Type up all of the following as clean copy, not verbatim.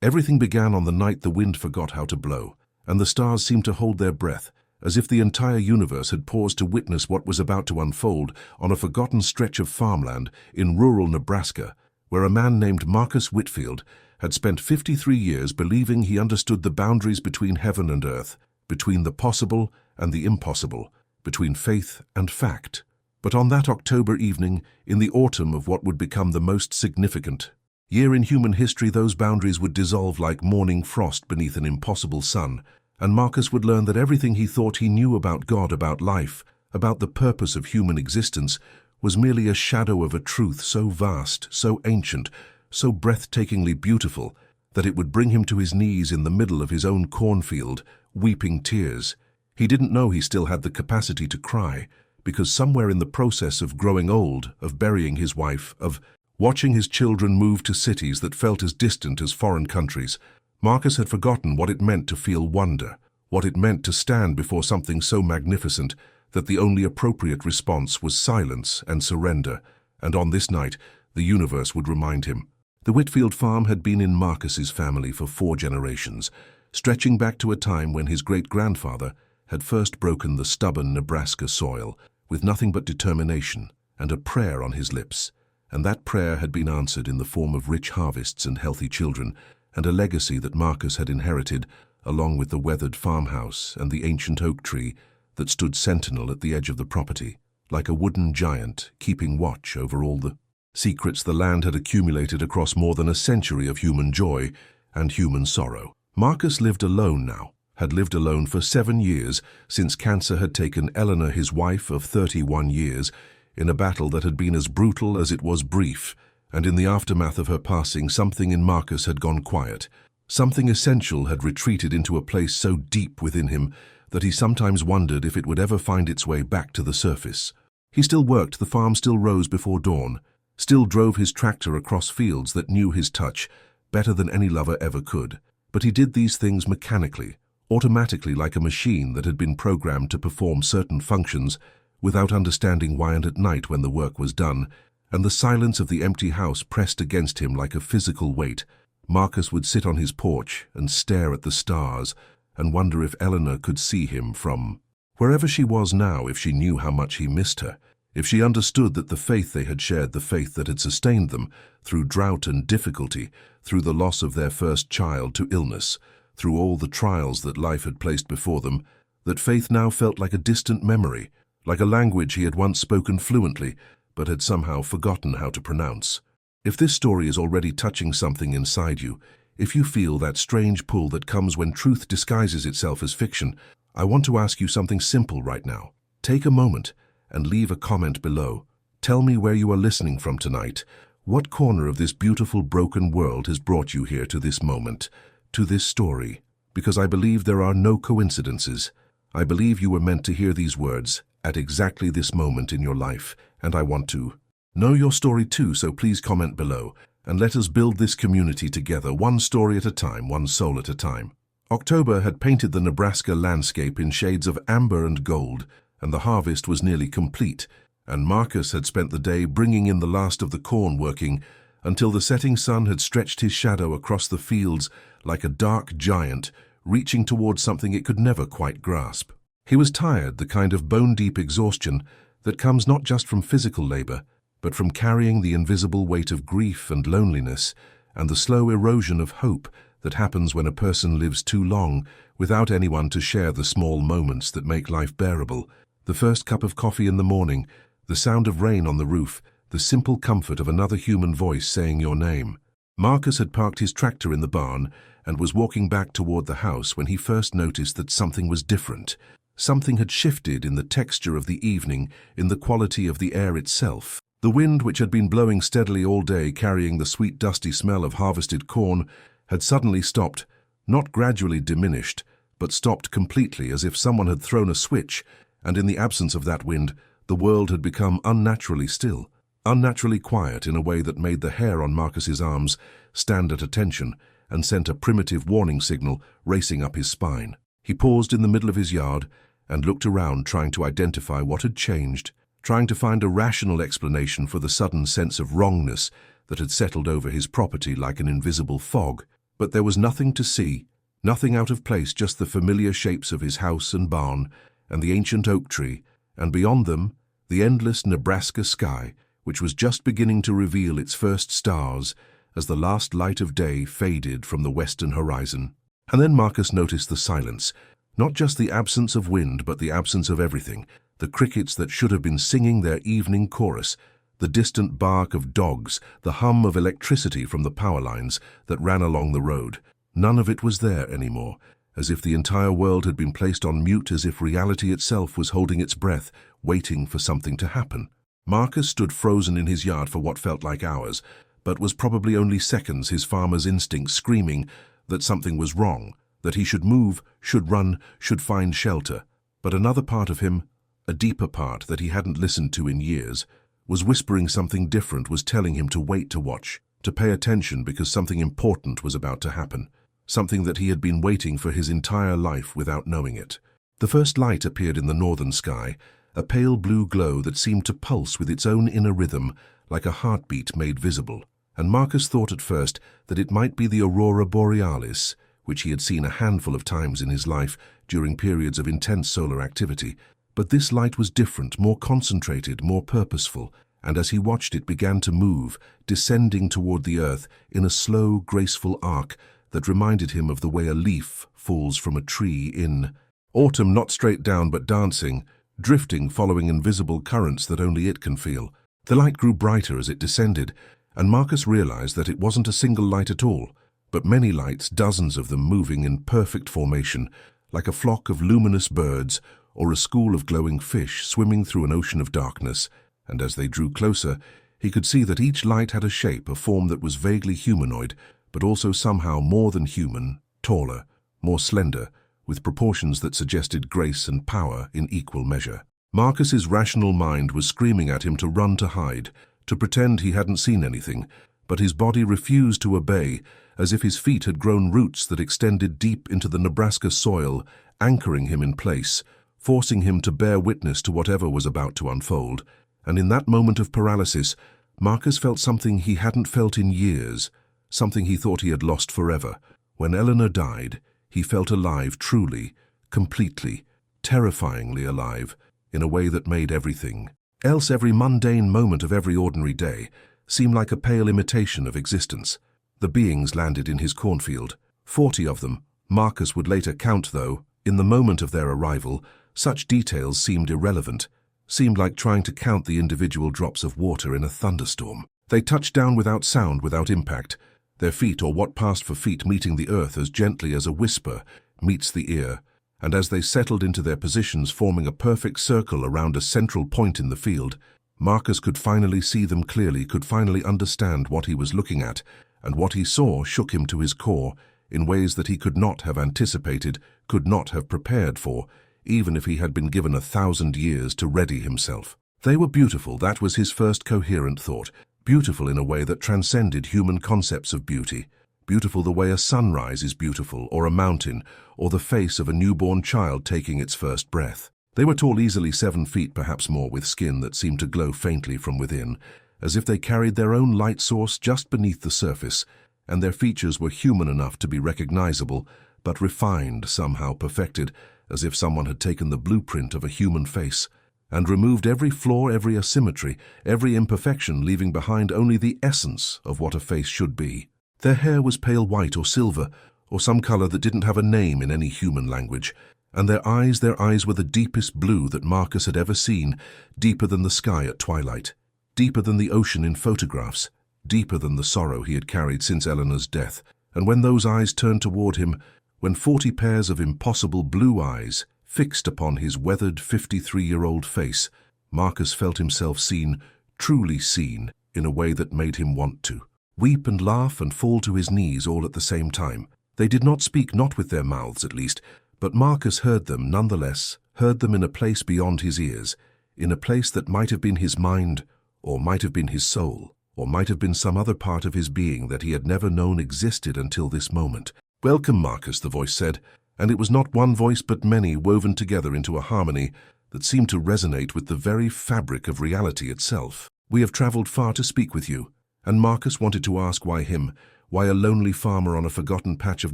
Everything began on the night the wind forgot how to blow, and the stars seemed to hold their breath, as if the entire universe had paused to witness what was about to unfold on a forgotten stretch of farmland in rural Nebraska, where a man named Marcus Whitfield had spent 53 years believing he understood the boundaries between heaven and earth, between the possible and the impossible, between faith and fact. But on that October evening, in the autumn of what would become the most significant year in human history, those boundaries would dissolve like morning frost beneath an impossible sun, and Marcus would learn that everything he thought he knew about God, about life, about the purpose of human existence, was merely a shadow of a truth so vast, so ancient, so breathtakingly beautiful, that it would bring him to his knees in the middle of his own cornfield, weeping tears. He didn't know he still had the capacity to cry, because somewhere in the process of growing old, of burying his wife, of watching his children move to cities that felt as distant as foreign countries, Marcus had forgotten what it meant to feel wonder, what it meant to stand before something so magnificent that the only appropriate response was silence and surrender. And on this night, the universe would remind him. The Whitfield farm had been in Marcus's family for 4 generations, stretching back to a time when his great-grandfather had first broken the stubborn Nebraska soil with nothing but determination and a prayer on his lips. And that prayer had been answered in the form of rich harvests and healthy children, and a legacy that Marcus had inherited, along with the weathered farmhouse and the ancient oak tree that stood sentinel at the edge of the property, like a wooden giant keeping watch over all the secrets the land had accumulated across more than a century of human joy and human sorrow. Marcus lived alone now, had lived alone for 7 years since cancer had taken Eleanor, his wife of 31 years, in a battle that had been as brutal as it was brief, and in the aftermath of her passing, something in Marcus had gone quiet. Something essential had retreated into a place so deep within him that he sometimes wondered if it would ever find its way back to the surface. He still worked, the farm still rose before dawn, still drove his tractor across fields that knew his touch better than any lover ever could. But he did these things mechanically, automatically, like a machine that had been programmed to perform certain functions without understanding why. And at night, when the work was done, and the silence of the empty house pressed against him like a physical weight, Marcus would sit on his porch and stare at the stars and wonder if Eleanor could see him from wherever she was now, if she knew how much he missed her, if she understood that the faith they had shared, the faith that had sustained them through drought and difficulty, through the loss of their first child to illness, through all the trials that life had placed before them, that faith now felt like a distant memory, like a language he had once spoken fluently, but had somehow forgotten how to pronounce. If this story is already touching something inside you, if you feel that strange pull that comes when truth disguises itself as fiction, I want to ask you something simple right now. Take a moment and leave a comment below. Tell me where you are listening from tonight. What corner of this beautiful broken world has brought you here to this moment, to this story? Because I believe there are no coincidences. I believe you were meant to hear these words at exactly this moment in your life, and I want to know your story too, so please comment below, and let us build this community together, one story at a time, one soul at a time. October had painted the Nebraska landscape in shades of amber and gold, and the harvest was nearly complete, and Marcus had spent the day bringing in the last of the corn, working until the setting sun had stretched his shadow across the fields like a dark giant, reaching towards something it could never quite grasp. He was tired, the kind of bone-deep exhaustion that comes not just from physical labor, but from carrying the invisible weight of grief and loneliness and the slow erosion of hope that happens when a person lives too long without anyone to share the small moments that make life bearable. The first cup of coffee in the morning, the sound of rain on the roof, the simple comfort of another human voice saying your name. Marcus had parked his tractor in the barn and was walking back toward the house when he first noticed that something was different. Something had shifted in the texture of the evening, in the quality of the air itself. The wind, which had been blowing steadily all day, carrying the sweet dusty smell of harvested corn, had suddenly stopped, not gradually diminished, but stopped completely, as if someone had thrown a switch, and in the absence of that wind, the world had become unnaturally still, unnaturally quiet in a way that made the hair on Marcus's arms stand at attention and sent a primitive warning signal racing up his spine. He paused in the middle of his yard and looked around, trying to identify what had changed, trying to find a rational explanation for the sudden sense of wrongness that had settled over his property like an invisible fog. But there was nothing to see, nothing out of place, just the familiar shapes of his house and barn, and the ancient oak tree, and beyond them, the endless Nebraska sky, which was just beginning to reveal its first stars as the last light of day faded from the western horizon. And then Marcus noticed the silence, not just the absence of wind, but the absence of everything, the crickets that should have been singing their evening chorus, the distant bark of dogs, the hum of electricity from the power lines that ran along the road. None of it was there anymore, as if the entire world had been placed on mute, as if reality itself was holding its breath, waiting for something to happen. Marcus stood frozen in his yard for what felt like hours, but was probably only seconds, his farmer's instinct screaming that something was wrong, that he should move, should run, should find shelter. But another part of him, a deeper part that he hadn't listened to in years, was whispering something different, was telling him to wait, to watch, to pay attention, because something important was about to happen, something that he had been waiting for his entire life without knowing it. The first light appeared in the northern sky, a pale blue glow that seemed to pulse with its own inner rhythm, like a heartbeat made visible. And Marcus thought at first that it might be the aurora borealis, which he had seen a handful of times in his life during periods of intense solar activity. But this light was different, more concentrated, more purposeful, and as he watched it began to move, descending toward the earth in a slow, graceful arc that reminded him of the way a leaf falls from a tree in autumn, not straight down but dancing, drifting, following invisible currents that only it can feel. The light grew brighter as it descended, and Marcus realized that it wasn't a single light at all, but many lights, dozens of them moving in perfect formation, like a flock of luminous birds or a school of glowing fish swimming through an ocean of darkness. And as they drew closer, he could see that each light had a shape, a form that was vaguely humanoid, but also somehow more than human, taller, more slender, with proportions that suggested grace and power in equal measure. Marcus's rational mind was screaming at him to run, to hide, to pretend he hadn't seen anything, but his body refused to obey, as if his feet had grown roots that extended deep into the Nebraska soil, anchoring him in place, forcing him to bear witness to whatever was about to unfold. And in that moment of paralysis, Marcus felt something he hadn't felt in years, something he thought he had lost forever. When Eleanor died, he felt alive, truly, completely, terrifyingly alive, in a way that made everything else, every mundane moment of every ordinary day, seem like a pale imitation of existence. The beings landed in his cornfield, 40 of them. Marcus would later count, though, in the moment of their arrival, such details seemed irrelevant, seemed like trying to count the individual drops of water in a thunderstorm. They touched down without sound, without impact, their feet, or what passed for feet, meeting the earth as gently as a whisper meets the ear, and as they settled into their positions, forming a perfect circle around a central point in the field, Marcus could finally see them clearly, could finally understand what he was looking at, and what he saw shook him to his core in ways that he could not have anticipated, could not have prepared for, even if he had been given 1,000 years to ready himself. They were beautiful, that was his first coherent thought, beautiful in a way that transcended human concepts of beauty. Beautiful the way a sunrise is beautiful, or a mountain, or the face of a newborn child taking its first breath. They were tall, easily 7 feet, perhaps more, with skin that seemed to glow faintly from within, as if they carried their own light source just beneath the surface, and their features were human enough to be recognizable, but refined, somehow perfected, as if someone had taken the blueprint of a human face and removed every flaw, every asymmetry, every imperfection, leaving behind only the essence of what a face should be. Their hair was pale white or silver, or some color that didn't have a name in any human language, and their eyes were the deepest blue that Marcus had ever seen, deeper than the sky at twilight, deeper than the ocean in photographs, deeper than the sorrow he had carried since Eleanor's death. And when those eyes turned toward him, when 40 pairs of impossible blue eyes fixed upon his weathered 53-year-old face, Marcus felt himself seen, truly seen, in a way that made him want to weep and laugh and fall to his knees all at the same time. They did not speak, not with their mouths at least, but Marcus heard them nonetheless, heard them in a place beyond his ears, in a place that might have been his mind, or might have been his soul, or might have been some other part of his being that he had never known existed until this moment. "Welcome, Marcus," the voice said, and it was not one voice but many, woven together into a harmony that seemed to resonate with the very fabric of reality itself. "We have traveled far to speak with you." And Marcus wanted to ask why him, Why a lonely farmer on a forgotten patch of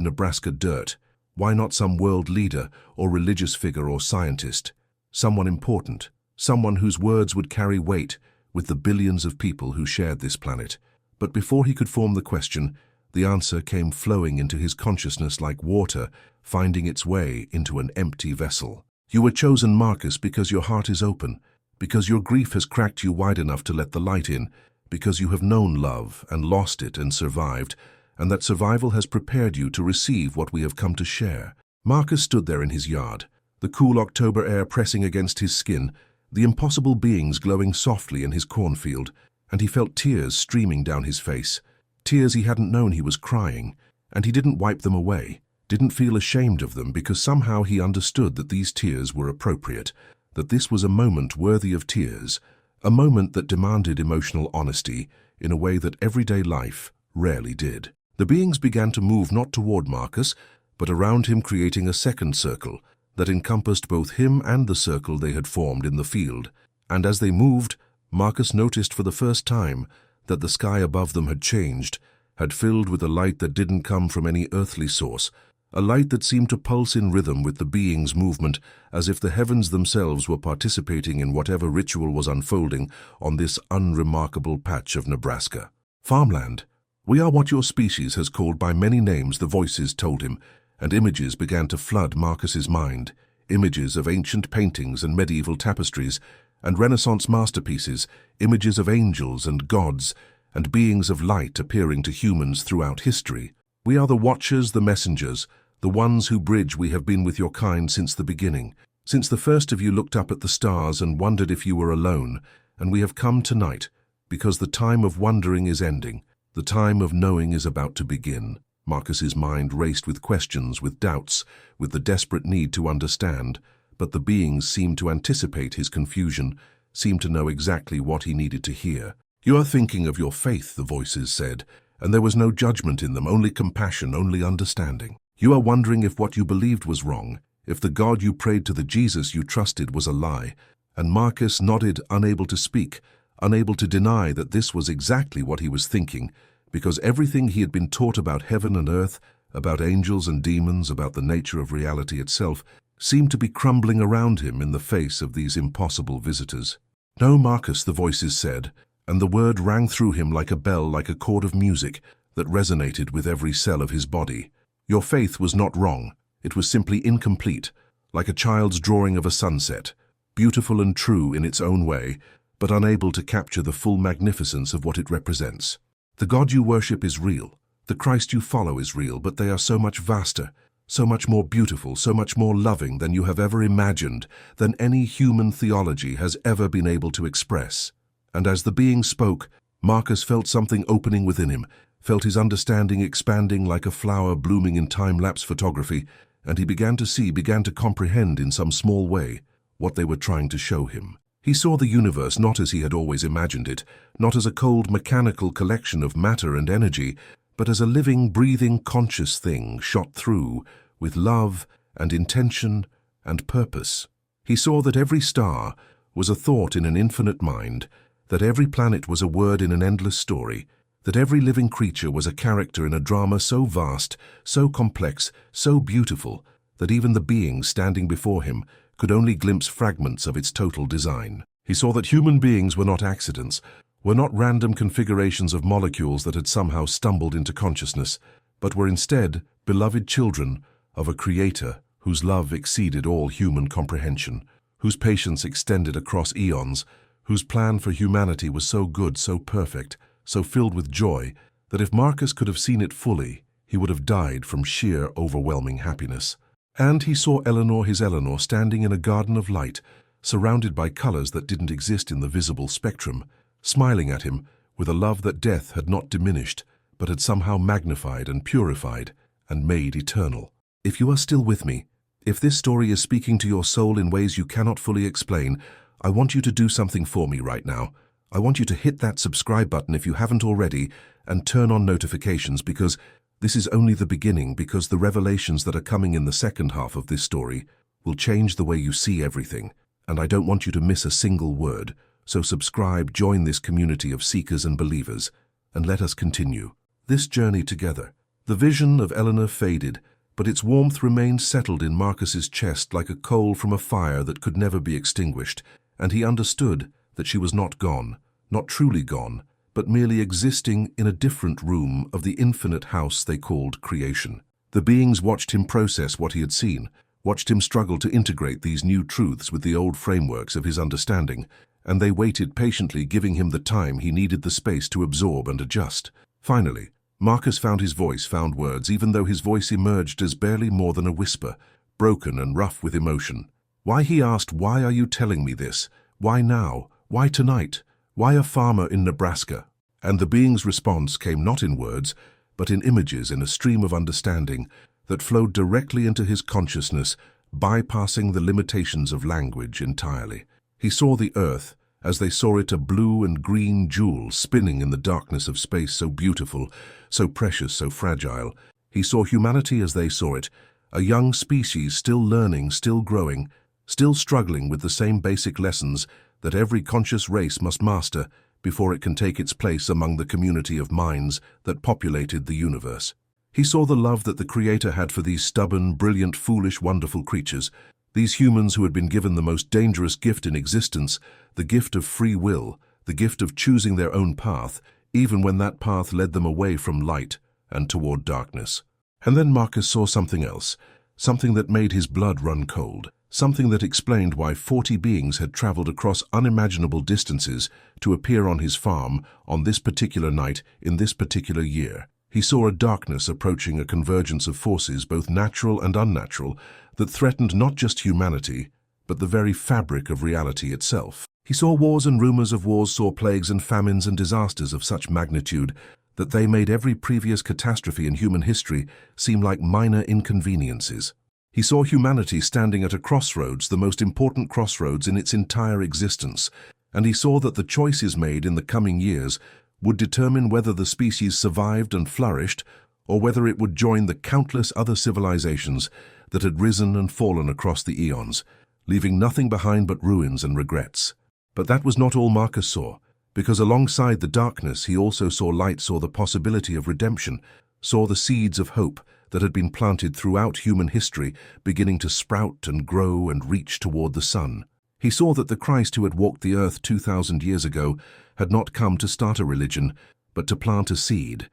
Nebraska dirt? Why not some world leader or religious figure or scientist? Someone important, someone whose words would carry weight with the billions of people who shared this planet. But before he could form the question, the answer came flowing into his consciousness like water, finding its way into an empty vessel. You were chosen, Marcus, because your heart is open, because your grief has cracked you wide enough to let the light in, because you have known love and lost it and survived, and that survival has prepared you to receive what we have come to share. Marcus stood there in his yard, the cool October air pressing against his skin, the impossible beings glowing softly in his cornfield, and he felt tears streaming down his face. Tears he hadn't known he was crying, and he didn't wipe them away, didn't feel ashamed of them, because somehow he understood that these tears were appropriate, that this was a moment worthy of tears, a moment that demanded emotional honesty in a way that everyday life rarely did. The beings began to move not toward Marcus, but around him, creating a second circle that encompassed both him and the circle they had formed in the field. And as they moved, Marcus noticed for the first time that the sky above them had changed, had filled with a light that didn't come from any earthly source, a light that seemed to pulse in rhythm with the being's movement, as if the heavens themselves were participating in whatever ritual was unfolding on this unremarkable patch of Nebraska. Farmland. We are what your species has called by many names, the voices told him, and images began to flood Marcus's mind, images of ancient paintings and medieval tapestries, and Renaissance masterpieces, images of angels and gods, and beings of light appearing to humans throughout history. We are the watchers, the messengers, the ones who bridge. We have been with your kind since the beginning, since the first of you looked up at the stars and wondered if you were alone, and we have come tonight, because the time of wondering is ending, the time of knowing is about to begin. Marcus's mind raced with questions, with doubts, with the desperate need to understand, but the beings seemed to anticipate his confusion, seemed to know exactly what he needed to hear. You are thinking of your faith, the voices said, and there was no judgment in them, only compassion, only understanding. You are wondering if what you believed was wrong, if the God you prayed to, the Jesus you trusted, was a lie. And Marcus nodded, unable to speak, unable to deny that this was exactly what he was thinking, because everything he had been taught about heaven and earth, about angels and demons, about the nature of reality itself, seemed to be crumbling around him in the face of these impossible visitors. No, Marcus, the voices said, and the word rang through him like a bell, like a chord of music that resonated with every cell of his body. Your faith was not wrong. It was simply incomplete, like a child's drawing of a sunset, beautiful and true in its own way, but unable to capture the full magnificence of what it represents. The God you worship is real. The Christ you follow is real, but they are so much vaster, so much more beautiful, so much more loving than you have ever imagined, than any human theology has ever been able to express. And as the being spoke, Marcus felt something opening within him, felt his understanding expanding like a flower blooming in time-lapse photography, and he began to see, began to comprehend in some small way what they were trying to show him. He saw the universe not as he had always imagined it, not as a cold mechanical collection of matter and energy, but as a living, breathing, conscious thing shot through with love and intention and purpose. He saw that every star was a thought in an infinite mind, that every planet was a word in an endless story, that every living creature was a character in a drama so vast, so complex, so beautiful, that even the beings standing before him could only glimpse fragments of its total design. He saw that human beings were not accidents, were not random configurations of molecules that had somehow stumbled into consciousness, but were instead beloved children of a creator whose love exceeded all human comprehension, whose patience extended across eons, whose plan for humanity was so good, so perfect, so filled with joy, that if Marcus could have seen it fully, he would have died from sheer, overwhelming happiness. And he saw Eleanor, his Eleanor, standing in a garden of light, surrounded by colors that didn't exist in the visible spectrum, smiling at him with a love that death had not diminished, but had somehow magnified and purified and made eternal. If you are still with me, if this story is speaking to your soul in ways you cannot fully explain, I want you to do something for me right now. I want you to hit that subscribe button if you haven't already and turn on notifications, because this is only the beginning, because the revelations that are coming in the second half of this story will change the way you see everything, and I don't want you to miss a single word. So subscribe, join this community of seekers and believers, and let us continue. this journey together. The vision of Eleanor faded, but its warmth remained settled in Marcus's chest like a coal from a fire that could never be extinguished, and he understood that she was not gone, not truly gone, but merely existing in a different room of the infinite house they called creation. The beings watched him process what he had seen, watched him struggle to integrate these new truths with the old frameworks of his understanding, and they waited patiently, giving him the time he needed, the space to absorb and adjust. Finally, Marcus found his voice, found words, even though his voice emerged as barely more than a whisper, broken and rough with emotion. Why, he asked, why are you telling me this? Why now? Why tonight? Why a farmer in Nebraska? And the being's response came not in words, but in images, in a stream of understanding that flowed directly into his consciousness, bypassing the limitations of language entirely. He saw the earth as they saw it, a blue and green jewel spinning in the darkness of space, so beautiful, so precious, so fragile. He saw humanity as they saw it, a young species still learning, still growing, still struggling with the same basic lessons that every conscious race must master before it can take its place among the community of minds that populated the universe. He saw the love that the Creator had for these stubborn, brilliant, foolish, wonderful creatures, these humans who had been given the most dangerous gift in existence, the gift of free will, the gift of choosing their own path, even when that path led them away from light and toward darkness. And then Marcus saw something else, something that made his blood run cold, something that explained why 40 beings had traveled across unimaginable distances to appear on his farm on this particular night in this particular year. He saw a darkness approaching, a convergence of forces, both natural and unnatural, that threatened not just humanity, but the very fabric of reality itself. He saw wars and rumors of wars, saw plagues and famines and disasters of such magnitude that they made every previous catastrophe in human history seem like minor inconveniences. He saw humanity standing at a crossroads, the most important crossroads in its entire existence, and he saw that the choices made in the coming years would determine whether the species survived and flourished, or whether it would join the countless other civilizations that had risen and fallen across the eons, leaving nothing behind but ruins and regrets. But that was not all Marcus saw, because alongside the darkness he also saw light, saw the possibility of redemption, saw the seeds of hope that had been planted throughout human history beginning to sprout and grow and reach toward the sun. He saw that the Christ who had walked the earth 2,000 years ago had not come to start a religion, but to plant a seed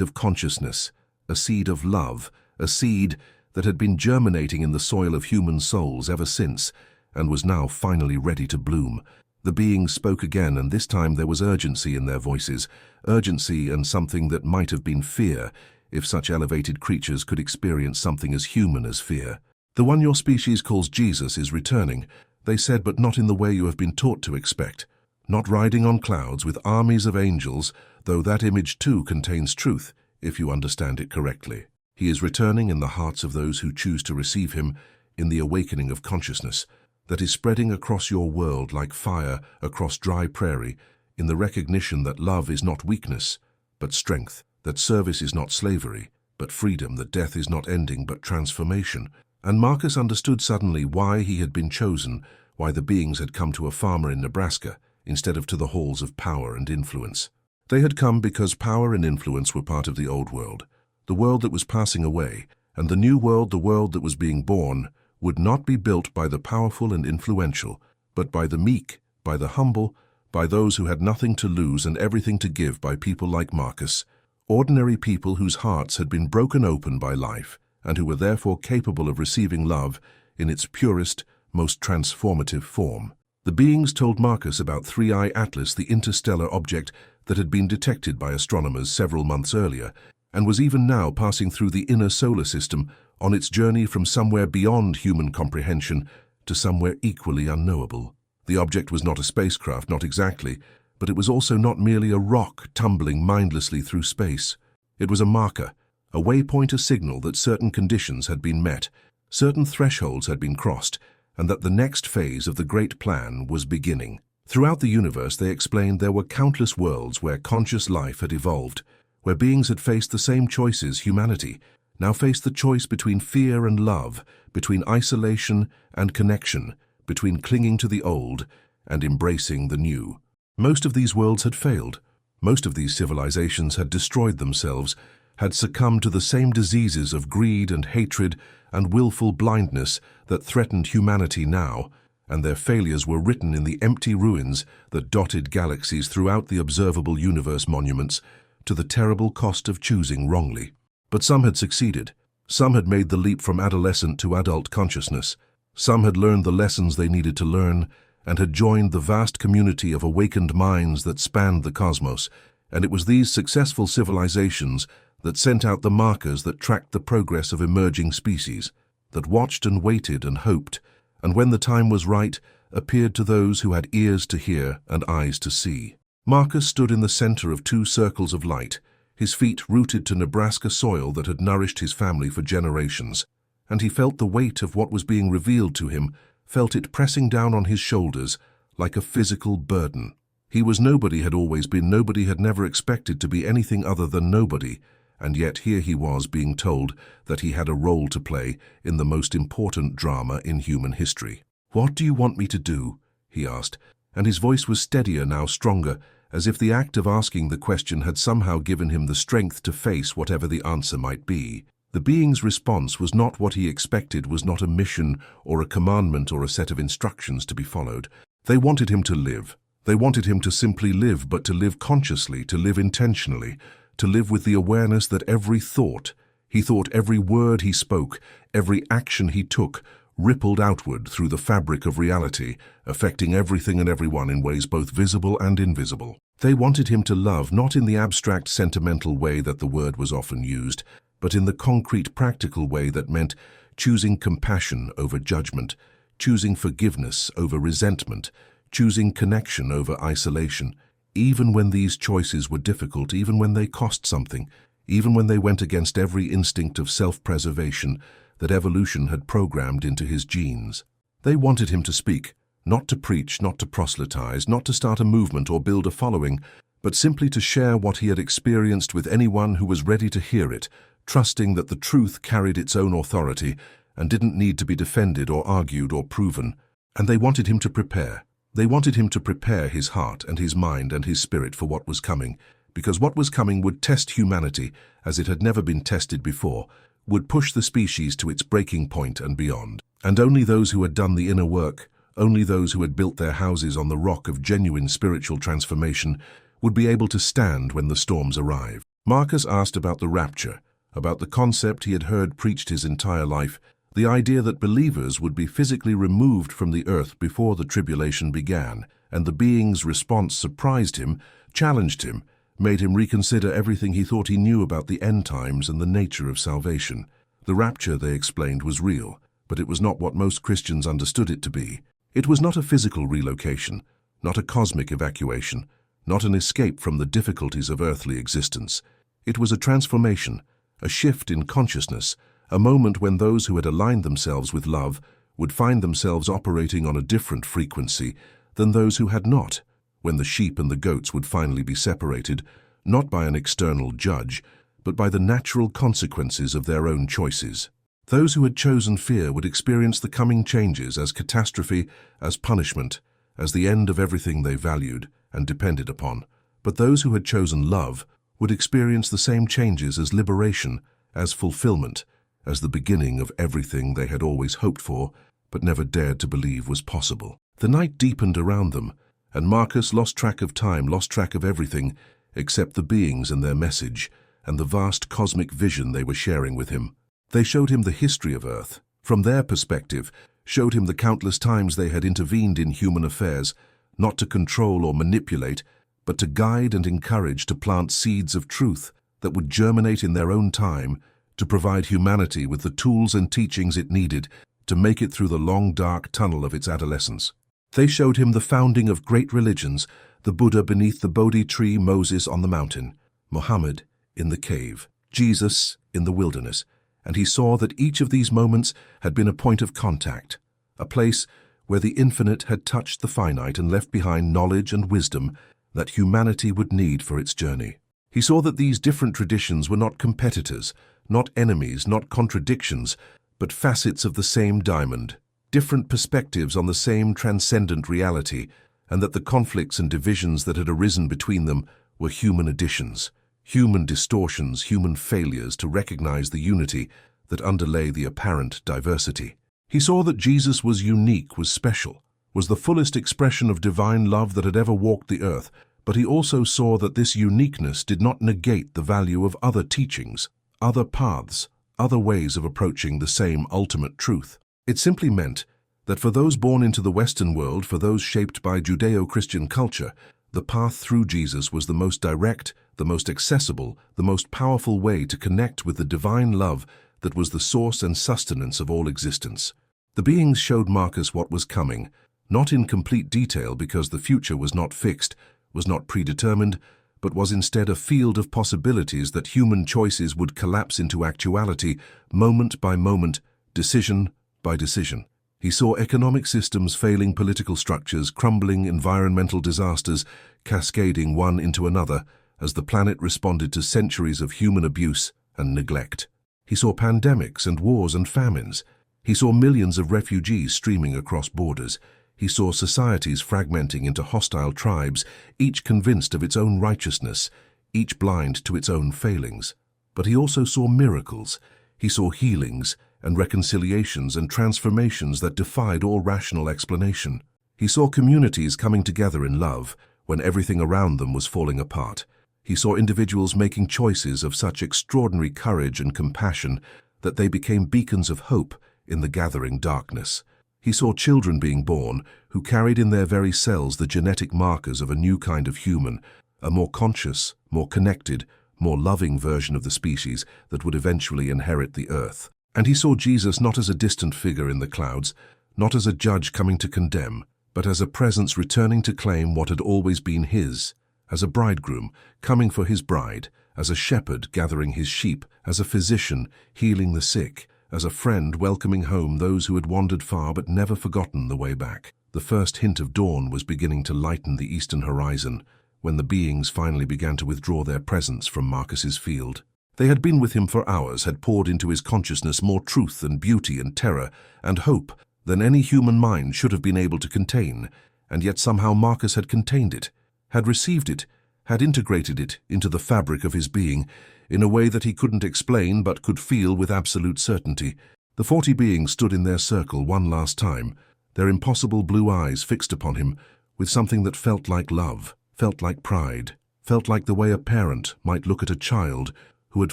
of consciousness, a seed of love, a seed that had been germinating in the soil of human souls ever since, and was now finally ready to bloom. The beings spoke again, and this time there was urgency in their voices, urgency and something that might have been fear, if such elevated creatures could experience something as human as fear. The one your species calls Jesus is returning, they said, but not in the way you have been taught to expect. Not riding on clouds with armies of angels, though that image too contains truth, if you understand it correctly. He is returning in the hearts of those who choose to receive him, in the awakening of consciousness that is spreading across your world like fire across dry prairie, in the recognition that love is not weakness, but strength, that service is not slavery, but freedom, that death is not ending, but transformation. And Marcus understood suddenly why he had been chosen, why the beings had come to a farmer in Nebraska, instead of to the halls of power and influence. They had come because power and influence were part of the old world, the world that was passing away, and the new world, the world that was being born, would not be built by the powerful and influential, but by the meek, by the humble, by those who had nothing to lose and everything to give, by people like Marcus, ordinary people whose hearts had been broken open by life, and who were therefore capable of receiving love in its purest, most transformative form. The beings told Marcus about 3I Atlas, the interstellar object that had been detected by astronomers several months earlier, and was even now passing through the inner solar system on its journey from somewhere beyond human comprehension to somewhere equally unknowable. The object was not a spacecraft, not exactly, but it was also not merely a rock tumbling mindlessly through space. It was a marker, a waypoint, a signal that certain conditions had been met, certain thresholds had been crossed, and that the next phase of the great plan was beginning. Throughout the universe, they explained, there were countless worlds where conscious life had evolved, where beings had faced the same choices humanity now faced, the choice between fear and love, between isolation and connection, between clinging to the old and embracing the new. Most of these worlds had failed. Most of these civilizations had destroyed themselves, had succumbed to the same diseases of greed and hatred and willful blindness that threatened humanity now, and their failures were written in the empty ruins that dotted galaxies throughout the observable universe monuments, to the terrible cost of choosing wrongly. But some had succeeded. Some had made the leap from adolescent to adult consciousness. Some had learned the lessons they needed to learn, and had joined the vast community of awakened minds that spanned the cosmos, and it was these successful civilizations that sent out the markers that tracked the progress of emerging species, that watched and waited and hoped, and when the time was right, appeared to those who had ears to hear and eyes to see. Marcus stood in the center of two circles of light, his feet rooted to Nebraska soil that had nourished his family for generations, and he felt the weight of what was being revealed to him, felt it pressing down on his shoulders like a physical burden. He was nobody, had always been nobody, had never expected to be anything other than nobody, and yet here he was being told that he had a role to play in the most important drama in human history. "What do you want me to do?" he asked, and his voice was steadier now, stronger, as if the act of asking the question had somehow given him the strength to face whatever the answer might be. The being's response was not what he expected, was not a mission or a commandment or a set of instructions to be followed. They wanted him to live. They wanted him to simply live, but to live consciously, to live intentionally, to live with the awareness that every thought he thought, every word he spoke, every action he took, rippled outward through the fabric of reality, affecting everything and everyone in ways both visible and invisible. They wanted him to love, not in the abstract, sentimental way that the word was often used, but in the concrete, practical way that meant choosing compassion over judgment, choosing forgiveness over resentment, choosing connection over isolation, even when these choices were difficult, even when they cost something, even when they went against every instinct of self-preservation that evolution had programmed into his genes. They wanted him to speak, not to preach, not to proselytize, not to start a movement or build a following, but simply to share what he had experienced with anyone who was ready to hear it, trusting that the truth carried its own authority and didn't need to be defended or argued or proven. And they wanted him to prepare. They wanted him to prepare his heart and his mind and his spirit for what was coming, because what was coming would test humanity as it had never been tested before, would push the species to its breaking point and beyond. And only those who had done the inner work, only those who had built their houses on the rock of genuine spiritual transformation, would be able to stand when the storms arrived. Marcus asked about the rapture, about the concept he had heard preached his entire life, the idea that believers would be physically removed from the earth before the tribulation began, and the being's response surprised him, challenged him, made him reconsider everything he thought he knew about the end times and the nature of salvation. The rapture, they explained, was real, but it was not what most Christians understood it to be. It was not a physical relocation, not a cosmic evacuation, not an escape from the difficulties of earthly existence. It was a transformation, a shift in consciousness, a moment when those who had aligned themselves with love would find themselves operating on a different frequency than those who had not, when the sheep and the goats would finally be separated, not by an external judge, but by the natural consequences of their own choices. Those who had chosen fear would experience the coming changes as catastrophe, as punishment, as the end of everything they valued and depended upon. But those who had chosen love would experience the same changes as liberation, as fulfillment, as the beginning of everything they had always hoped for, but never dared to believe was possible. The night deepened around them, and Marcus lost track of time, lost track of everything except the beings and their message, and the vast cosmic vision they were sharing with him. They showed him the history of Earth, from their perspective, showed him the countless times they had intervened in human affairs, not to control or manipulate, but to guide and encourage, to plant seeds of truth that would germinate in their own time, to provide humanity with the tools and teachings it needed to make it through the long, dark tunnel of its adolescence. They showed him the founding of great religions, the Buddha beneath the Bodhi tree, Moses on the mountain, Muhammad in the cave, Jesus in the wilderness, and he saw that each of these moments had been a point of contact, a place where the infinite had touched the finite and left behind knowledge and wisdom that humanity would need for its journey. He saw that these different traditions were not competitors, not enemies, not contradictions, but facets of the same diamond, different perspectives on the same transcendent reality, and that the conflicts and divisions that had arisen between them were human additions, human distortions, human failures to recognize the unity that underlay the apparent diversity. He saw that Jesus was unique, was special, was the fullest expression of divine love that had ever walked the earth, but he also saw that this uniqueness did not negate the value of other teachings, other paths, other ways of approaching the same ultimate truth. It simply meant that for those born into the Western world, for those shaped by Judeo-Christian culture, the path through Jesus was the most direct, the most accessible, the most powerful way to connect with the divine love that was the source and sustenance of all existence. The beings showed Marcus what was coming, not in complete detail because the future was not fixed, was not predetermined, but was instead a field of possibilities that human choices would collapse into actuality, moment by moment, decision by decision. He saw economic systems failing, political structures crumbling, environmental disasters cascading one into another as the planet responded to centuries of human abuse and neglect. He saw pandemics and wars and famines. He saw millions of refugees streaming across borders. He saw societies fragmenting into hostile tribes, each convinced of its own righteousness, each blind to its own failings. But he also saw miracles. He saw healings and reconciliations and transformations that defied all rational explanation. He saw communities coming together in love when everything around them was falling apart. He saw individuals making choices of such extraordinary courage and compassion that they became beacons of hope in the gathering darkness. He saw children being born who carried in their very cells the genetic markers of a new kind of human, a more conscious, more connected, more loving version of the species that would eventually inherit the earth. And he saw Jesus not as a distant figure in the clouds, not as a judge coming to condemn, but as a presence returning to claim what had always been his, as a bridegroom coming for his bride, as a shepherd gathering his sheep, as a physician healing the sick, as a friend welcoming home those who had wandered far but never forgotten the way back. The first hint of dawn was beginning to lighten the eastern horizon when the beings finally began to withdraw their presence from Marcus's field. They had been with him for hours, had poured into his consciousness more truth and beauty and terror and hope than any human mind should have been able to contain, and yet somehow Marcus had contained it, had received it, had integrated it into the fabric of his being in a way that he couldn't explain but could feel with absolute certainty. The 40 beings stood in their circle one last time, their impossible blue eyes fixed upon him with something that felt like love, felt like pride, felt like the way a parent might look at a child who had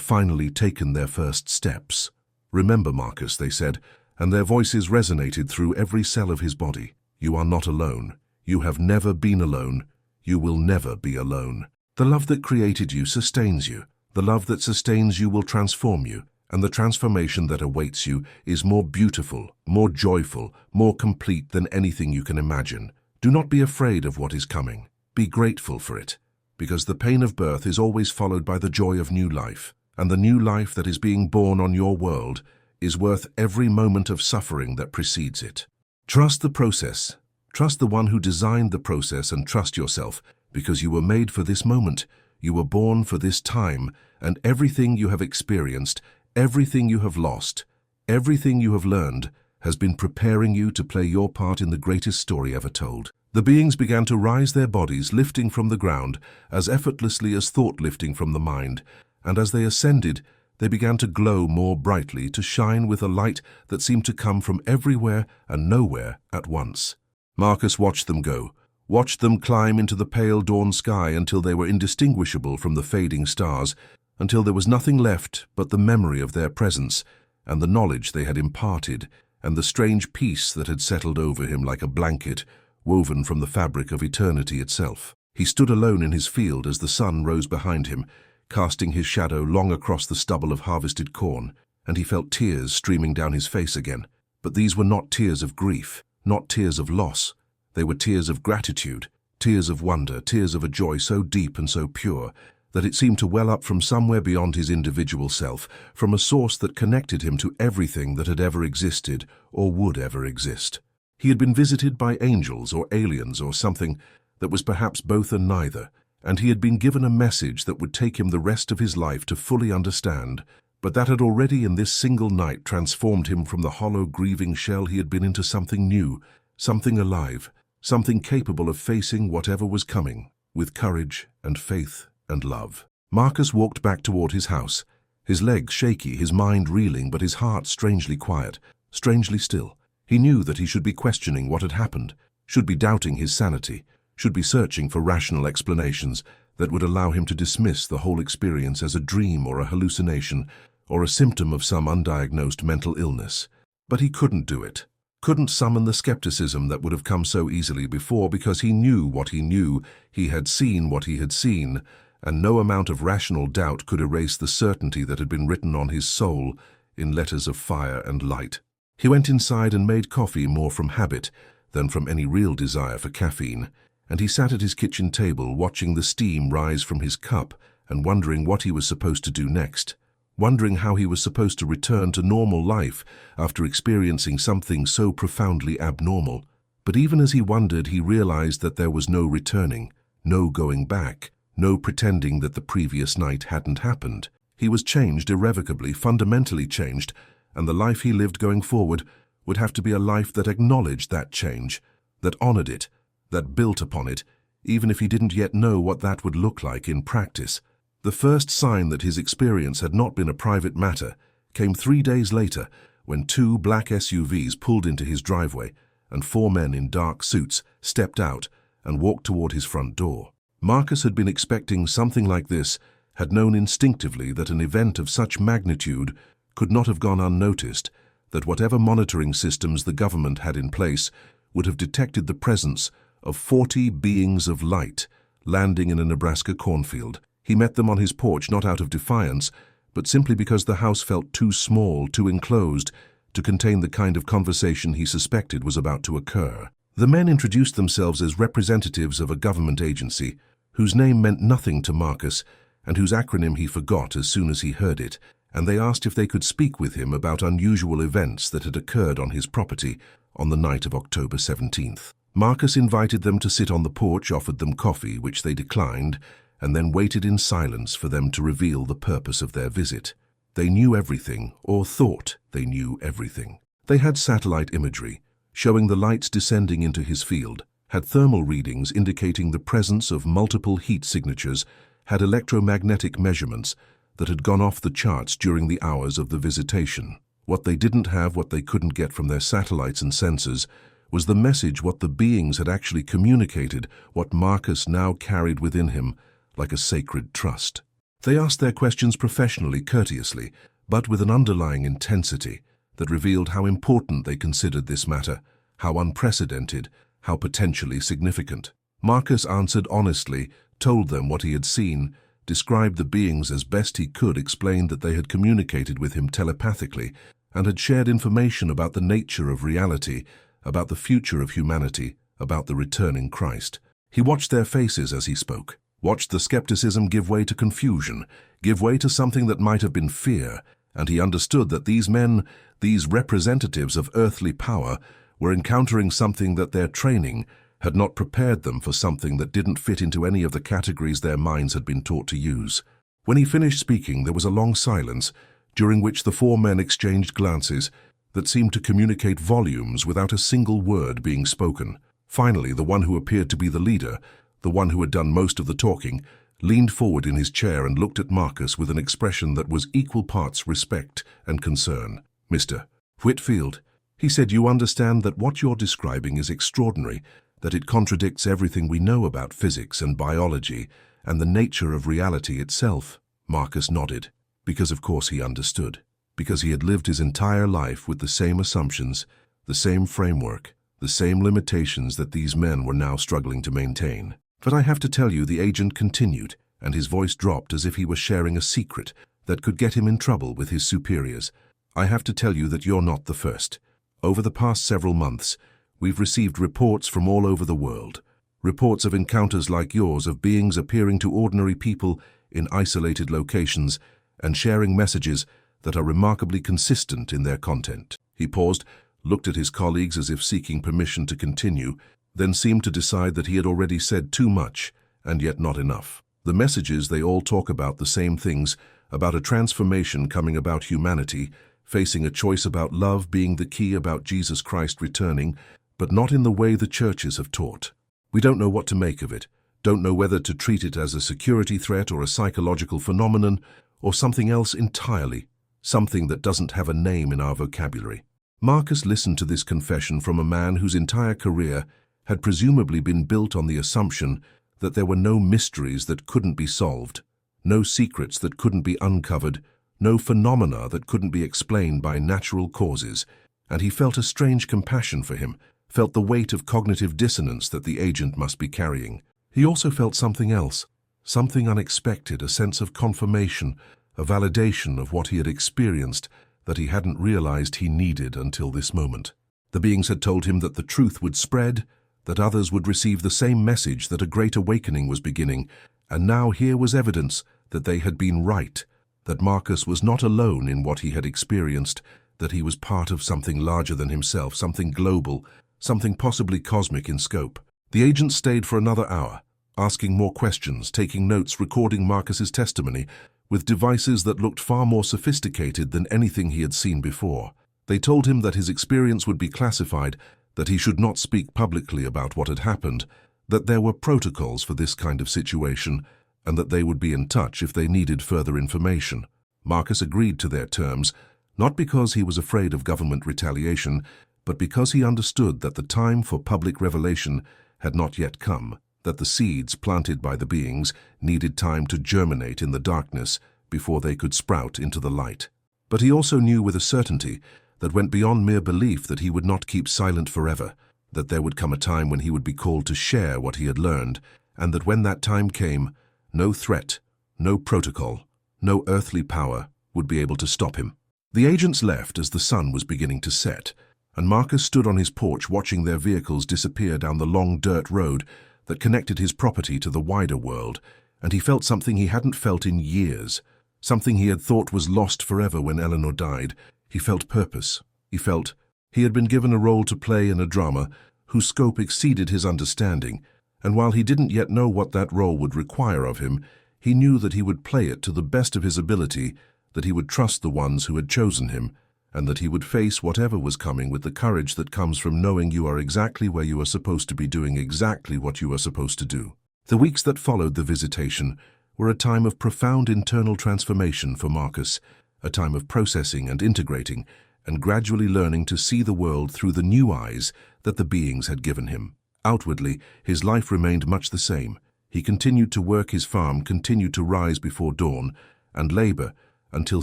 finally taken their first steps. "Remember, Marcus," they said, and their voices resonated through every cell of his body. "You are not alone. You have never been alone. You will never be alone. The love that created you sustains you. The love that sustains you will transform you, and the transformation that awaits you is more beautiful, more joyful, more complete than anything you can imagine. Do not be afraid of what is coming. Be grateful for it, because the pain of birth is always followed by the joy of new life, and the new life that is being born on your world is worth every moment of suffering that precedes it. Trust the process. Trust the one who designed the process, and trust yourself, because you were made for this moment. You were born for this time, and everything you have experienced, everything you have lost, everything you have learned has been preparing you to play your part in the greatest story ever told." The beings began to rise, their bodies lifting from the ground as effortlessly as thought lifting from the mind, and as they ascended, they began to glow more brightly, to shine with a light that seemed to come from everywhere and nowhere at once. Marcus watched them go, watched them climb into the pale dawn sky until they were indistinguishable from the fading stars, until there was nothing left but the memory of their presence and the knowledge they had imparted and the strange peace that had settled over him like a blanket woven from the fabric of eternity itself. He stood alone in his field as the sun rose behind him, casting his shadow long across the stubble of harvested corn, and he felt tears streaming down his face again. But these were not tears of grief, not tears of loss. They were tears of gratitude, tears of wonder, tears of a joy so deep and so pure that it seemed to well up from somewhere beyond his individual self, from a source that connected him to everything that had ever existed or would ever exist. He had been visited by angels or aliens or something that was perhaps both and neither, and he had been given a message that would take him the rest of his life to fully understand, but that had already in this single night transformed him from the hollow, grieving shell he had been into something new, something alive, something capable of facing whatever was coming, with courage and faith and love. Marcus walked back toward his house, his legs shaky, his mind reeling, but his heart strangely quiet, strangely still. He knew that he should be questioning what had happened, should be doubting his sanity, should be searching for rational explanations that would allow him to dismiss the whole experience as a dream or a hallucination or a symptom of some undiagnosed mental illness. But he couldn't do it, couldn't summon the skepticism that would have come so easily before, because he knew what he knew, he had seen what he had seen, and no amount of rational doubt could erase the certainty that had been written on his soul in letters of fire and light. He went inside and made coffee more from habit than from any real desire for caffeine, and he sat at his kitchen table watching the steam rise from his cup and wondering what he was supposed to do next, wondering how he was supposed to return to normal life after experiencing something so profoundly abnormal. But even as he wondered, he realized that there was no returning, no going back, no pretending that the previous night hadn't happened. He was changed irrevocably, fundamentally changed, and the life he lived going forward would have to be a life that acknowledged that change, that honored it, that built upon it, even if he didn't yet know what that would look like in practice. The first sign that his experience had not been a private matter came 3 days later, when 2 black SUVs pulled into his driveway and 4 men in dark suits stepped out and walked toward his front door. Marcus had been expecting something like this, had known instinctively that an event of such magnitude could not have gone unnoticed, that whatever monitoring systems the government had in place would have detected the presence of 40 beings of light landing in a Nebraska cornfield. He met them on his porch not out of defiance, but simply because the house felt too small, too enclosed, to contain the kind of conversation he suspected was about to occur. The men introduced themselves as representatives of a government agency, whose name meant nothing to Marcus and whose acronym he forgot as soon as he heard it, and they asked if they could speak with him about unusual events that had occurred on his property on the night of October 17th. Marcus invited them to sit on the porch, offered them coffee, which they declined, and then waited in silence for them to reveal the purpose of their visit. They knew everything, or thought they knew everything. They had satellite imagery, showing the lights descending into his field, had thermal readings indicating the presence of multiple heat signatures, had electromagnetic measurements that had gone off the charts during the hours of the visitation. What they didn't have, what they couldn't get from their satellites and sensors, was the message what the beings had actually communicated, what Marcus now carried within him like a sacred trust. They asked their questions professionally, courteously, but with an underlying intensity that revealed how important they considered this matter, how unprecedented, how potentially significant. Marcus answered honestly, told them what he had seen, described the beings as best he could, explained that they had communicated with him telepathically and had shared information about the nature of reality, about the future of humanity, about the returning Christ. He watched their faces as he spoke, watched the skepticism give way to confusion, give way to something that might have been fear, and he understood that these men, these representatives of earthly power, were encountering something that their training had not prepared them for, something that didn't fit into any of the categories their minds had been taught to use. When he finished speaking, there was a long silence, during which the 4 men exchanged glances that seemed to communicate volumes without a single word being spoken. Finally, the one who appeared to be the leader, the one who had done most of the talking, leaned forward in his chair and looked at Marcus with an expression that was equal parts respect and concern. "Mr. Whitfield," he said, "you understand that what you're describing is extraordinary, that it contradicts everything we know about physics and biology and the nature of reality itself." Marcus nodded, because of course he understood, because he had lived his entire life with the same assumptions, the same framework, the same limitations that these men were now struggling to maintain. "But I have to tell you," the agent continued, and his voice dropped as if he were sharing a secret that could get him in trouble with his superiors. "I have to tell you that you're not the first. Over the past several months, we've received reports from all over the world, reports of encounters like yours, of beings appearing to ordinary people in isolated locations and sharing messages that are remarkably consistent in their content." He paused, looked at his colleagues as if seeking permission to continue, then seemed to decide that he had already said too much and yet not enough. "The messages, they all talk about the same things, about a transformation coming about humanity, facing a choice about love being the key, about Jesus Christ returning, but not in the way the churches have taught. We don't know what to make of it, don't know whether to treat it as a security threat or a psychological phenomenon or something else entirely, something that doesn't have a name in our vocabulary. Marcus listened to this confession from a man whose entire career had presumably been built on the assumption that there were no mysteries that couldn't be solved, no secrets that couldn't be uncovered, no phenomena that couldn't be explained by natural causes, and he felt a strange compassion for him, felt the weight of cognitive dissonance that the agent must be carrying. He also felt something else, something unexpected, a sense of confirmation, a validation of what he had experienced that he hadn't realized he needed until this moment. The beings had told him that the truth would spread, that others would receive the same message, that a great awakening was beginning, and now here was evidence that they had been right, that Marcus was not alone in what he had experienced, that he was part of something larger than himself, something global, something possibly cosmic in scope. The agent stayed for another hour, asking more questions, taking notes, recording Marcus's testimony, with devices that looked far more sophisticated than anything he had seen before. They told him that his experience would be classified, that he should not speak publicly about what had happened, that there were protocols for this kind of situation, and that they would be in touch if they needed further information. Marcus agreed to their terms, not because he was afraid of government retaliation, but because he understood that the time for public revelation had not yet come, that the seeds planted by the beings needed time to germinate in the darkness before they could sprout into the light. But he also knew with a certainty that went beyond mere belief that he would not keep silent forever, that there would come a time when he would be called to share what he had learned, and that when that time came, no threat, no protocol, no earthly power would be able to stop him. The agents left as the sun was beginning to set, and Marcus stood on his porch watching their vehicles disappear down the long dirt road that connected his property to the wider world, and he felt something he hadn't felt in years, something he had thought was lost forever when Eleanor died. He felt purpose. He felt he had been given a role to play in a drama whose scope exceeded his understanding, and while he didn't yet know what that role would require of him, he knew that he would play it to the best of his ability, that he would trust the ones who had chosen him, and that he would face whatever was coming with the courage that comes from knowing you are exactly where you are supposed to be, doing exactly what you are supposed to do. The weeks that followed the visitation were a time of profound internal transformation for Marcus, a time of processing and integrating, and gradually learning to see the world through the new eyes that the beings had given him. Outwardly, his life remained much the same. He continued to work his farm, continued to rise before dawn, and labor until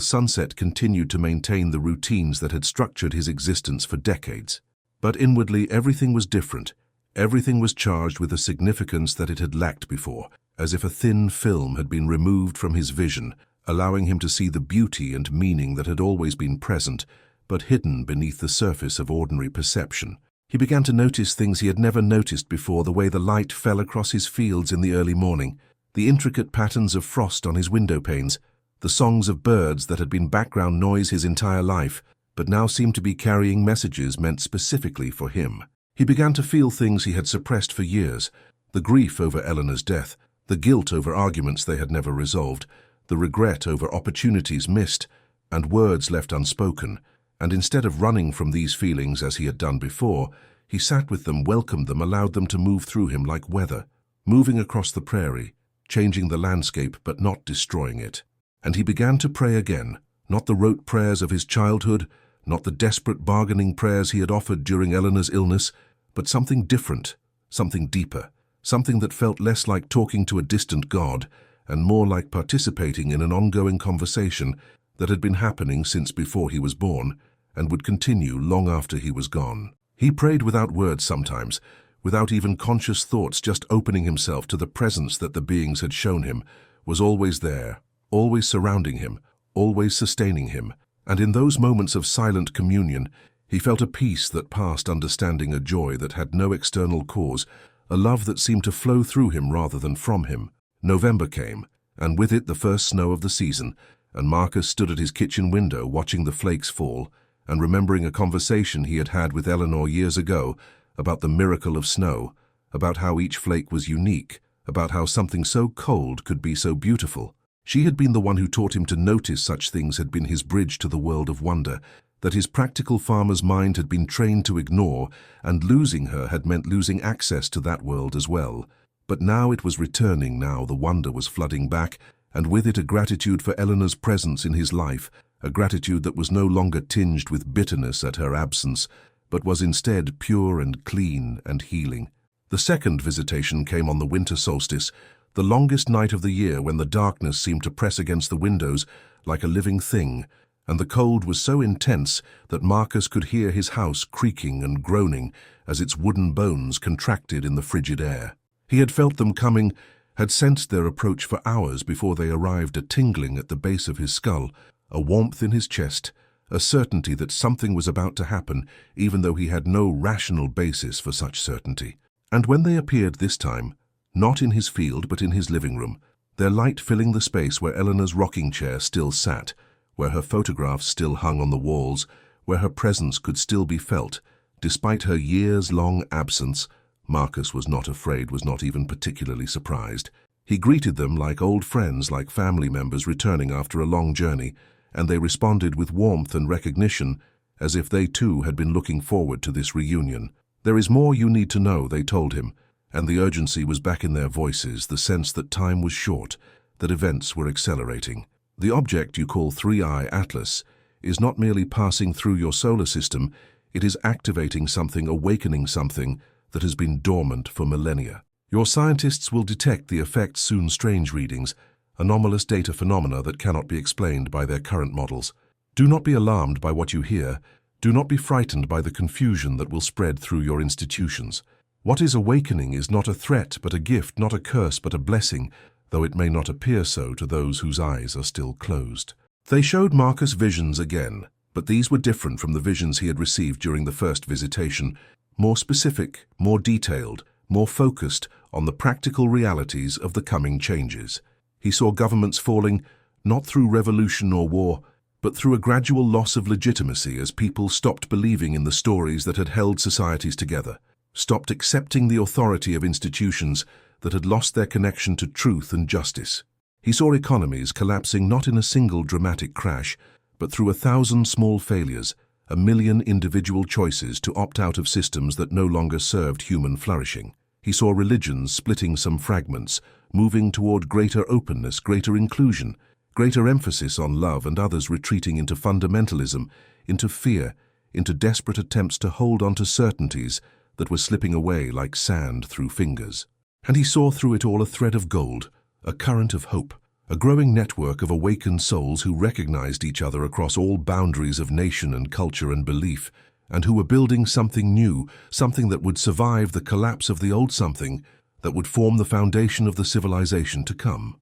sunset, continued to maintain the routines that had structured his existence for decades. But inwardly, everything was different. Everything was charged with a significance that it had lacked before, as if a thin film had been removed from his vision, allowing him to see the beauty and meaning that had always been present, but hidden beneath the surface of ordinary perception. He began to notice things he had never noticed before, the way the light fell across his fields in the early morning, the intricate patterns of frost on his window panes, the songs of birds that had been background noise his entire life, but now seemed to be carrying messages meant specifically for him. He began to feel things he had suppressed for years, the grief over Eleanor's death, the guilt over arguments they had never resolved, the regret over opportunities missed, and words left unspoken, and instead of running from these feelings as he had done before, he sat with them, welcomed them, allowed them to move through him like weather, moving across the prairie, changing the landscape but not destroying it. And he began to pray again, not the rote prayers of his childhood, not the desperate bargaining prayers he had offered during Eleanor's illness, but something different, something deeper, something that felt less like talking to a distant god and more like participating in an ongoing conversation that had been happening since before he was born and would continue long after he was gone. He prayed without words sometimes, without even conscious thoughts, just opening himself to the presence that the beings had shown him was always there, always surrounding him, always sustaining him, and in those moments of silent communion, he felt a peace that passed understanding, a joy that had no external cause, a love that seemed to flow through him rather than from him. November came, and with it the first snow of the season, and Marcus stood at his kitchen window watching the flakes fall and remembering a conversation he had had with Eleanor years ago about the miracle of snow, about how each flake was unique, about how something so cold could be so beautiful. She had been the one who taught him to notice such things, had been his bridge to the world of wonder, that his practical farmer's mind had been trained to ignore, and losing her had meant losing access to that world as well. But now it was returning, now the wonder was flooding back, and with it a gratitude for Eleanor's presence in his life, a gratitude that was no longer tinged with bitterness at her absence, but was instead pure and clean and healing. The second visitation came on the winter solstice, the longest night of the year, when the darkness seemed to press against the windows like a living thing, and the cold was so intense that Marcus could hear his house creaking and groaning as its wooden bones contracted in the frigid air. He had felt them coming, had sensed their approach for hours before they arrived, a tingling at the base of his skull, a warmth in his chest, a certainty that something was about to happen, even though he had no rational basis for such certainty. And when they appeared this time, not in his field but in his living room, their light filling the space where Eleanor's rocking chair still sat, where her photographs still hung on the walls, where her presence could still be felt, despite her years-long absence, Marcus was not afraid, was not even particularly surprised. He greeted them like old friends, like family members returning after a long journey, and they responded with warmth and recognition, as if they too had been looking forward to this reunion. "There is more you need to know," they told him, and the urgency was back in their voices, the sense that time was short, that events were accelerating. "The object you call 3i Atlas is not merely passing through your solar system, it is activating something, awakening something that has been dormant for millennia. Your scientists will detect the effects soon, strange readings, anomalous data phenomena that cannot be explained by their current models. Do not be alarmed by what you hear. Do not be frightened by the confusion that will spread through your institutions. What is awakening is not a threat but a gift, not a curse but a blessing, though it may not appear so to those whose eyes are still closed." They showed Marcus visions again, but these were different from the visions he had received during the first visitation, more specific, more detailed, more focused on the practical realities of the coming changes. He saw governments falling, not through revolution or war, but through a gradual loss of legitimacy as people stopped believing in the stories that had held societies together, stopped accepting the authority of institutions that had lost their connection to truth and justice. He saw economies collapsing not in a single dramatic crash, but through 1,000 small failures, 1,000,000 individual choices to opt out of systems that no longer served human flourishing. He saw religions splitting some fragments, moving toward greater openness, greater inclusion, greater emphasis on love, and others retreating into fundamentalism, into fear, into desperate attempts to hold on to certainties that were slipping away like sand through fingers. And he saw through it all a thread of gold, a current of hope, a growing network of awakened souls who recognized each other across all boundaries of nation and culture and belief, and who were building something new, something that would survive the collapse of the old, something that would form the foundation of the civilization to come.